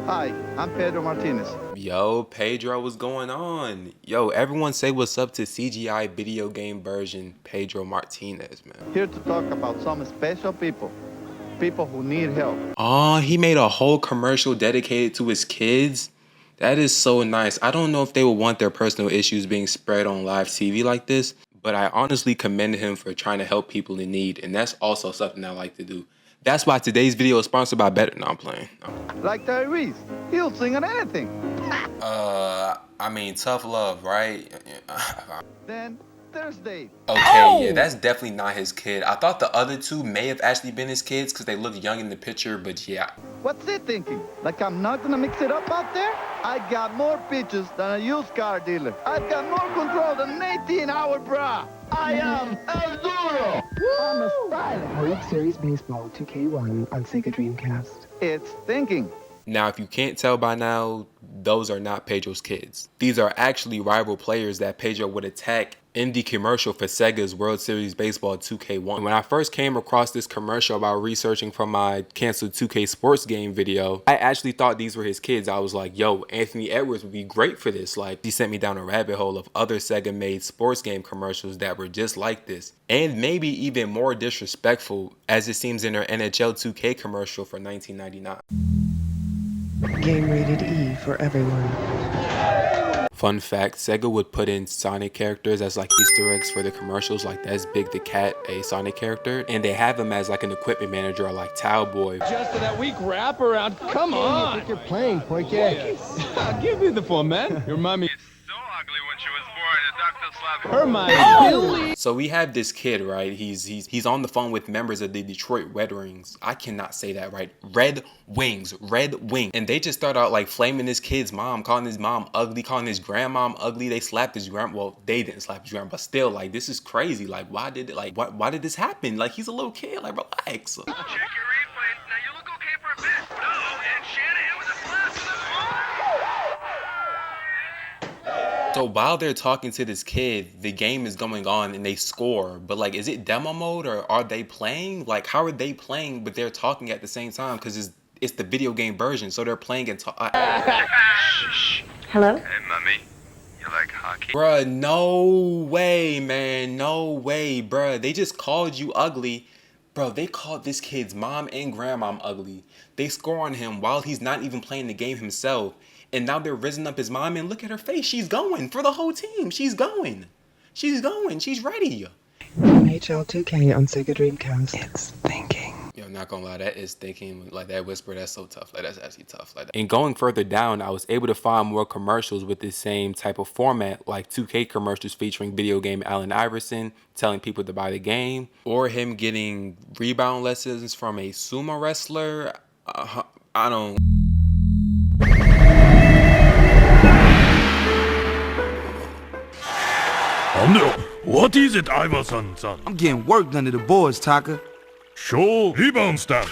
Hi, I'm Pedro Martinez. Yo, Pedro, what's going on? Yo, everyone say what's up to CGI video game version Pedro Martinez, man. Here to talk about some special people. People who need help. Oh, he made a whole commercial dedicated to his kids? That is so nice. I don't know if they would want their personal issues being spread on live TV like this, but I honestly commend him for trying to help people in need, and that's also something I like to do. That's why today's video is sponsored by Better. No, I'm playing. No. Like Tyrese. He'll sing on anything. I mean, tough love, right? Then there's Dave. Okay, yeah, that's definitely not his kid. I thought the other two may have actually been his kids because they look young in the picture, but yeah. What's he thinking? Like I'm not gonna mix it up out there? I got more pitches than a used car dealer. I've got more control than an 18-hour bra. I am El Duro. I'm a styler. World Series Baseball 2K1 on Sega Dreamcast. It's thinking. Now, if you can't tell by now, those are not Pedro's kids. These are actually rival players that Pedro would attack in the commercial for Sega's World Series Baseball 2K1. When I first came across this commercial while researching for my canceled 2K sports game video, I actually thought these were his kids. I was like, yo, Anthony Edwards would be great for this. Like, he sent me down a rabbit hole of other Sega made sports game commercials that were just like this. And maybe even more disrespectful, as it seems in their NHL 2K commercial for 1999. Game rated E for everyone. Fun fact, Sega would put in Sonic characters as like Easter eggs for the commercials, like that's Big the Cat, a Sonic character, and they have him as like an equipment manager or like Towel Boy. Just for that weak wraparound. Come on. I think you're playing, Poike. Give me the phone, man. Your mommy is so ugly when she was born. The doctor slapped her mind. So we have this kid, right? He's on the phone with members of the Detroit Red Wings. I cannot say that right. Red Wings. And they just start out like flaming this kid's mom, calling his mom ugly, calling his grandmom ugly. They slapped his grandma. Well, they didn't slap his grandma, but still, like, this is crazy. Like, why did this happen? Like, he's a little kid. Like, relax. Check your replay. Now you look okay for a bit. No, and Shanahan with a blast to the So while they're talking to this kid, the game is going on and they score. But like, is it demo mode or are they playing? Like, how are they playing but they're talking at the same time? Because it's the video game version, so they're playing and talk. Shh. Hello? Hey, mommy. You like hockey? Bruh, no way, man. No way, bruh. They just called you ugly. Bro, they called this kid's mom and grandmom ugly. They score on him while he's not even playing the game himself. And now they're rizzing up his mom, and look at her face. She's going for the whole team. She's going. She's ready. NHL 2K on Sega Dreamcast. It's thinking. Yo, I'm not gonna lie, that is thinking. Like, that whisper, that's so tough. Like, that's actually tough. Like that. And going further down, I was able to find more commercials with this same type of format, like 2K commercials featuring video game Allen Iverson telling people to buy the game, or him getting rebound lessons from a sumo wrestler. I don't. What is it, Iverson-san? I'm getting worked under the boards, Taka. Show rebound stance.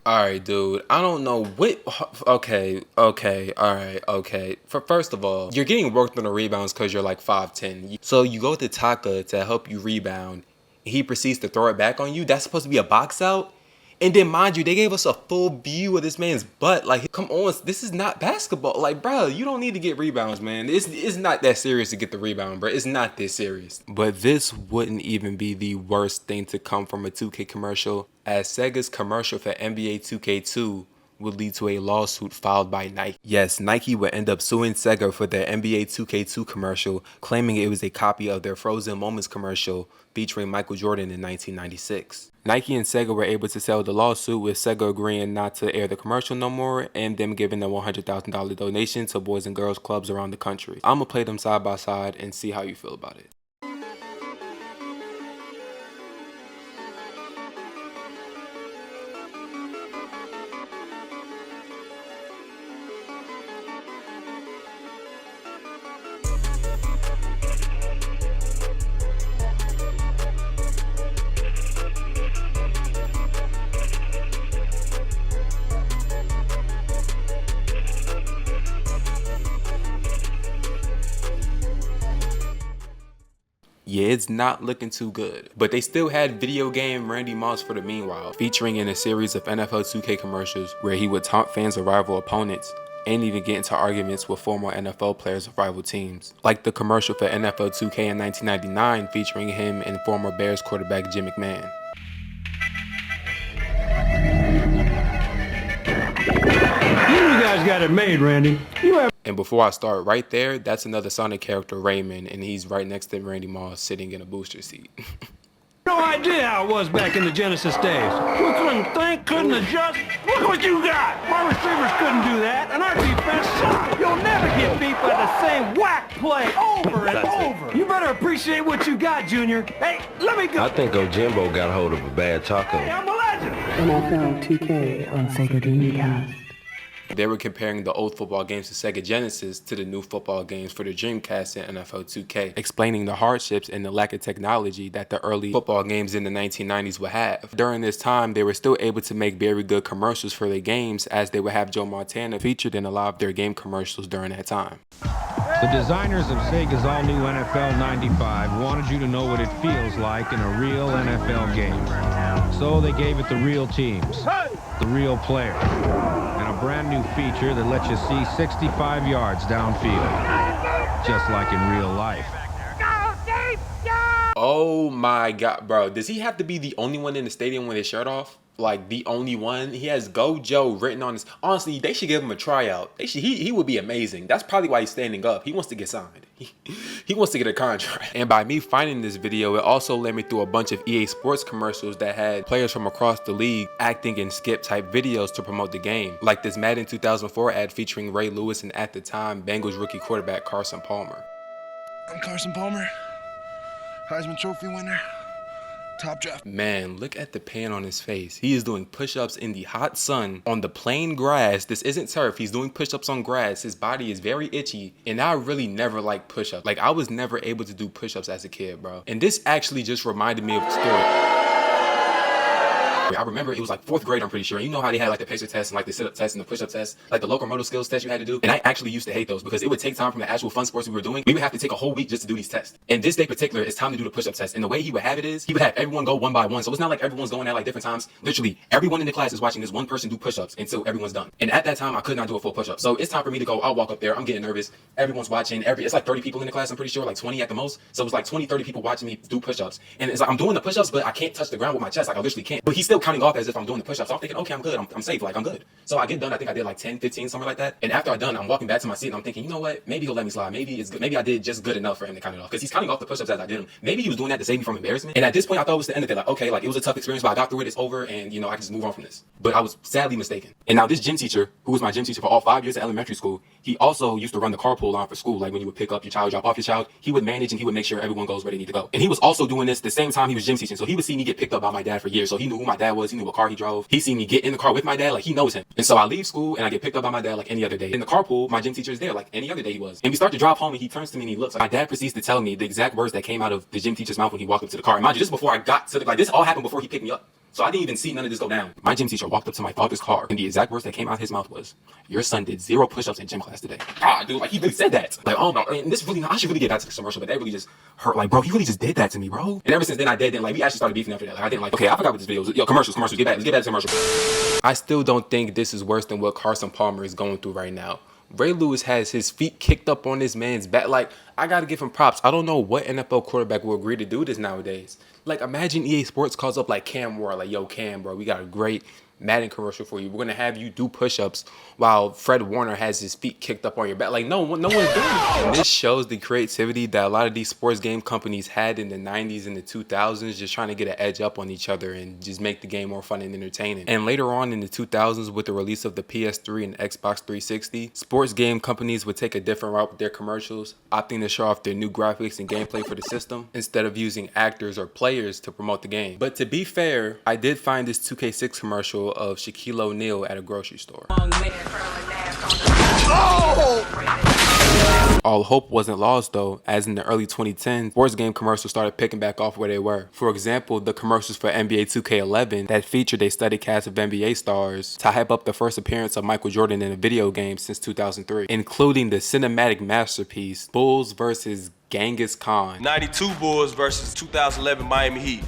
Alright, dude, I don't know what. Okay, alright. First of all, you're getting worked on the rebounds because you're like 5'10". So you go to Taka to help you rebound, and he proceeds to throw it back on you. That's supposed to be a box out? And then, mind you, they gave us a full view of this man's butt. Like, come on, this is not basketball. Like, bro, you don't need to get rebounds, man. It's not that serious to get the rebound, bro. It's not this serious. But this wouldn't even be the worst thing to come from a 2K commercial, as Sega's commercial for NBA 2K2 would lead to a lawsuit filed by Nike. Yes, Nike would end up suing Sega for their NBA 2K2 commercial, claiming it was a copy of their Frozen Moments commercial featuring Michael Jordan in 1996. Nike and Sega were able to settle the lawsuit, with Sega agreeing not to air the commercial no more and them giving a $100,000 donation to boys and girls clubs around the country. I'm gonna play them side by side and see how you feel about it. yeah, it's not looking too good. But they still had video game Randy Moss for the meanwhile, featuring in a series of NFL 2K commercials where he would taunt fans of rival opponents and even get into arguments with former NFL players of rival teams. Like the commercial for NFL 2K in 1999 featuring him and former Bears quarterback Jim McMahon. You guys got it made, Randy. And before I start, right there, that's another Sonic character, Raymond, and he's right next to Randy Moss sitting in a booster seat. No idea how it was back in the Genesis days. We couldn't think, couldn't adjust. Look what you got. My receivers couldn't do that, and our defense sucked. You'll never get beat by the same whack play over and over. You better appreciate what you got, Junior. Hey, let me go. I think Ojimbo got hold of a bad taco. Hey, I'm a legend. NFL 2K on Sega Dreamcast. They were comparing the old football games to Sega Genesis to the new football games for the Dreamcast and NFL 2K, explaining the hardships and the lack of technology that the early football games in the 1990s would have. During this time, they were still able to make very good commercials for their games, as they would have Joe Montana featured in a lot of their game commercials during that time. The designers of Sega's all-new NFL 95 wanted you to know what it feels like in a real NFL game. So they gave it the real teams, the real players, and a brand new feature that lets you see 65 yards downfield, just like in real life. Oh my God, bro. Does he have to be the only one in the stadium with his shirt off? Like, the only one? He has Go Joe written on his... Honestly, they should give him a tryout. He would be amazing. That's probably why he's standing up. He wants to get signed. He wants to get a contract. And by me finding this video, it also led me through a bunch of EA Sports commercials that had players from across the league acting in skip type videos to promote the game. Like this Madden 2004 ad featuring Ray Lewis and, at the time, Bengals rookie quarterback Carson Palmer. I'm Carson Palmer, Heisman Trophy winner. Top draft. Man, look at the pan on his face. He is doing push-ups in the hot sun on the plain grass. This isn't turf. He's doing push-ups on grass. His body is very itchy, and I really never liked push-ups. Like, I was never able to do push-ups as a kid, bro. And this actually just reminded me of a story. I remember it was like 4th grade, I'm pretty sure. You know how they had like the pacer test and like the sit-up test and the push-up test, like the locomotor skills test you had to do. And I actually used to hate those because it would take time from the actual fun sports we were doing. We would have to take a whole week just to do these tests. And this day particular, it's time to do the push-up test. And the way he would have it is, he would have everyone go one by one. So it's not like everyone's going at like different times. Literally, everyone in the class is watching this one person do push-ups until everyone's done. And at that time, I could not do a full push-up. So it's time for me to go. I'll walk up there. I'm getting nervous. Everyone's watching. It's like 30 people in the class, I'm pretty sure, like 20 at the most. So it's like 20, 30 people watching me do push-ups. And it's like I'm doing the push-ups, but I can't touch the ground with my chest. Like I literally can't. But he's still counting off as if I'm doing the push-ups. So I'm thinking, okay, I'm good. I'm safe. Like I'm good. So I get done. I think I did like 10, 15, something like that. And after I'm done, I'm walking back to my seat and I'm thinking, you know what? Maybe he'll let me slide. Maybe it's good. Maybe I did just good enough for him to count it off. Because he's counting off the push-ups as I did them. Maybe he was doing that to save me from embarrassment. And at this point, I thought it was the end of it. Like, okay, like it was a tough experience, but I got through it. It's over. And you know, I can just move on from this. But I was sadly mistaken. And now this gym teacher, who was my gym teacher for all 5 years at elementary school, he also used to run the carpool line for school. Like when you would pick up your child, drop off your child, he would manage and he would make sure everyone goes where they need to go. And he was also doing this the same time he was gym teaching. So he would see me get picked up by my dad for years. So he knew who my dad was. He knew what car he drove. He seen me get in the car with my dad. Like he knows him. And so I leave school and I get picked up by my dad like any other day. In the carpool, my gym teacher is there like any other day he was. And we start to drive home and he turns to me and he looks. Like, my dad proceeds to tell me the exact words that came out of the gym teacher's mouth when he walked up to the car. And mind you, this before I got to the, like this all happened before he picked me up. So I didn't even see none of this go down. My gym teacher walked up to my father's car and the exact words that came out of his mouth was, "Your son did 0 push-ups in gym class today." Ah, dude, like he really said that. Like, oh my, and this really, I should really get back to the commercial, but that really just hurt. Like, bro, he really just did that to me, bro. And ever since then, I didn't like, we actually started beefing after that. Like, I didn't like, okay, I forgot what this video was. Yo, commercials, let's get back to commercial. I still don't think this is worse than what Carson Palmer is going through right now. Ray Lewis has his feet kicked up on this man's back. Like, I gotta give him props. I don't know what NFL quarterback will agree to do this nowadays. Like, imagine EA Sports calls up like Cam Ward, like, yo, Cam, bro, we got a great Madden commercial for you. We're gonna have you do push-ups while Fred Warner has his feet kicked up on your back. Like, no one's doing it. And this shows the creativity that a lot of these sports game companies had in the 90s and the 2000s, just trying to get an edge up on each other and just make the game more fun and entertaining. And later on in the 2000s, with the release of the PS3 and Xbox 360, sports game companies would take a different route with their commercials, opting to show off their new graphics and gameplay for the system instead of using actors or players to promote the game. But to be fair, I did find this 2K6 commercial of Shaquille O'Neal at a grocery store. All hope wasn't lost though, as in the early 2010s, sports game commercials started picking back off where they were. For example, the commercials for NBA 2K11 that featured a study cast of NBA stars to hype up the first appearance of Michael Jordan in a video game since 2003, including the cinematic masterpiece Bulls vs. Genghis Khan. 92 Bulls versus 2011 Miami Heat.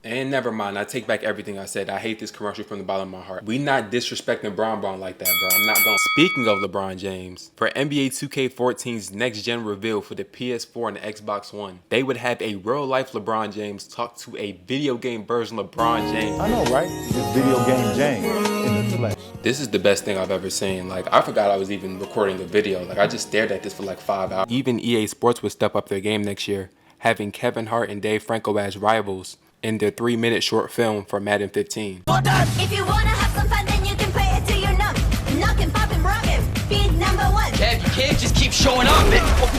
And never mind, I take back everything I said. I hate this commercial from the bottom of my heart. We not disrespecting Bron like that, bro. I'm not going. Speaking of LeBron James, for NBA 2K14's next gen reveal for the PS4 and the Xbox One, they would have a real life LeBron James talk to a video game version of LeBron James. I know, right? This video game James in the flesh. This is the best thing I've ever seen. Like, I forgot I was even recording a video. Like, I just stared at this for like 5 hours. Even EA Sports would step up their game next year, having Kevin Hart and Dave Franco as rivals in their 3-minute short film for Madden 15. If you wanna have some fun, then you can play it till you're numb. Knockin', poppin', rockin', beat number one. Kev, you can't just keep showing up, man.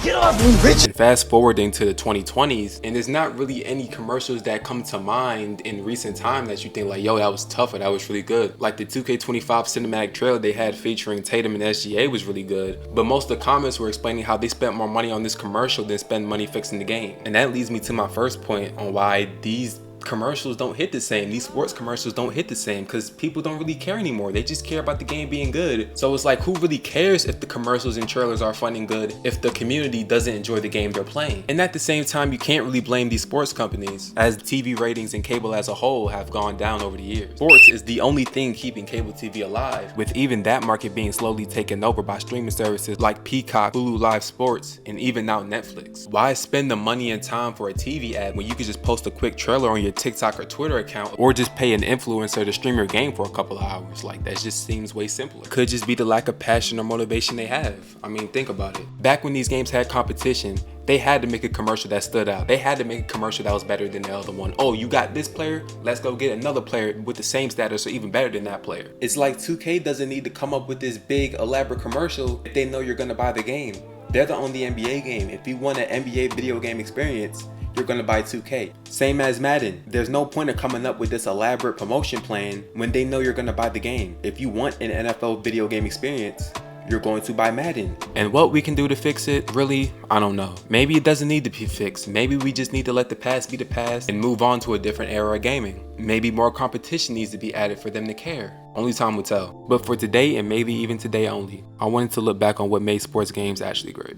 Get off me, Rich. And fast forwarding to the 2020s, and there's not really any commercials that come to mind in recent time that you think like, yo, that was tough or that was really good. Like the 2K25 cinematic trailer they had featuring Tatum and SGA was really good, but most of the comments were explaining how they spent more money on this commercial than spend money fixing the game. And that leads me to my first point on why these commercials don't hit the same. These sports commercials don't hit the same because people don't really care anymore. They just care about the game being good. So it's like, who really cares if the commercials and trailers are fun and good if the community doesn't enjoy the game they're playing? And at the same time, you can't really blame these sports companies, as TV ratings and cable as a whole have gone down over the years. Sports is the only thing keeping cable TV alive, with even that market being slowly taken over by streaming services like Peacock, Hulu Live Sports, and even now Netflix. Why spend the money and time for a TV ad when you could just post a quick trailer on your TikTok or Twitter account, or just pay an influencer to stream your game for a couple of hours? Like, that just seems way simpler. Could just be the lack of passion or motivation they have. I mean, think about it. Back when these games had competition, they had to make a commercial that stood out. They had to make a commercial that was better than the other one. Oh, you got this player? Let's go get another player with the same status or even better than that player. It's like 2K doesn't need to come up with this big elaborate commercial if they know you're gonna buy the game. They're the only NBA game. If you want an NBA video game experience, you're gonna buy 2K. Same as Madden. There's no point of coming up with this elaborate promotion plan when they know you're gonna buy the game. If you want an NFL video game experience, you're going to buy Madden. And what we can do to fix it, really, I don't know. Maybe it doesn't need to be fixed. Maybe we just need to let the past be the past and move on to a different era of gaming. Maybe more competition needs to be added for them to care. Only time will tell. But for today, and maybe even today only, I wanted to look back on what made sports games actually great.